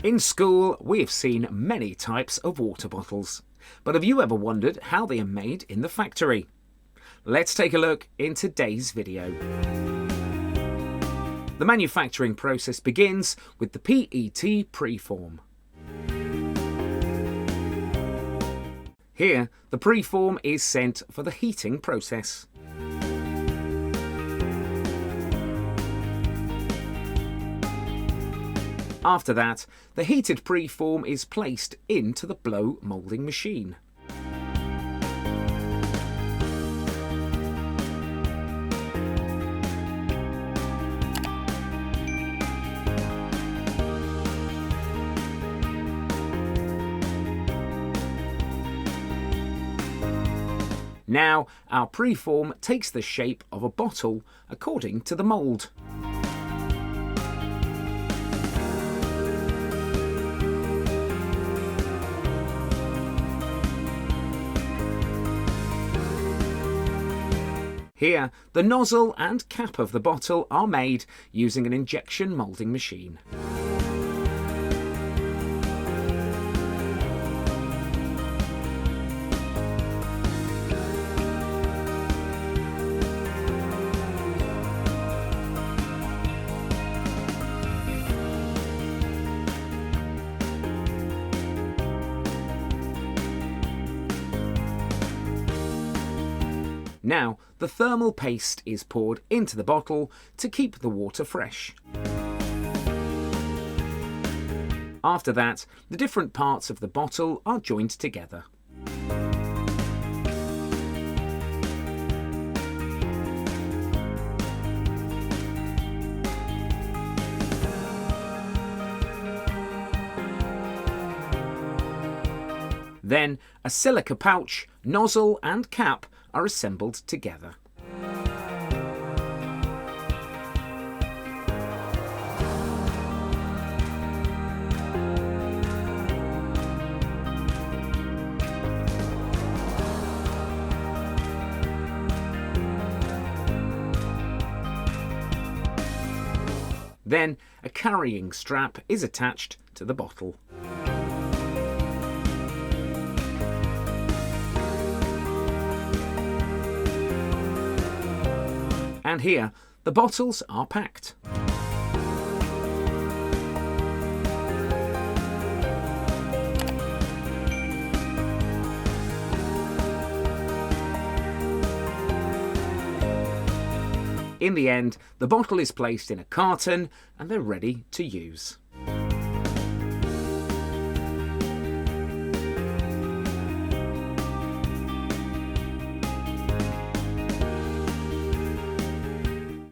In school, we have seen many types of water bottles, but have you ever wondered how they are made in the factory? Let's take a look in today's video. The manufacturing process begins with the PET preform. Here, the preform is sent for the heating process. After that, the heated preform is placed into the blow moulding machine. Now, our preform takes the shape of a bottle according to the mould. Here, the nozzle and cap of the bottle are made using an injection moulding machine. Now, the thermal paste is poured into the bottle to keep the water fresh. After that, the different parts of the bottle are joined together. Then, a silica pouch, nozzle and cap are assembled together. Then, a carrying strap is attached to the bottle. And here, the bottles are packed. In the end, the bottle is placed in a carton and they're ready to use.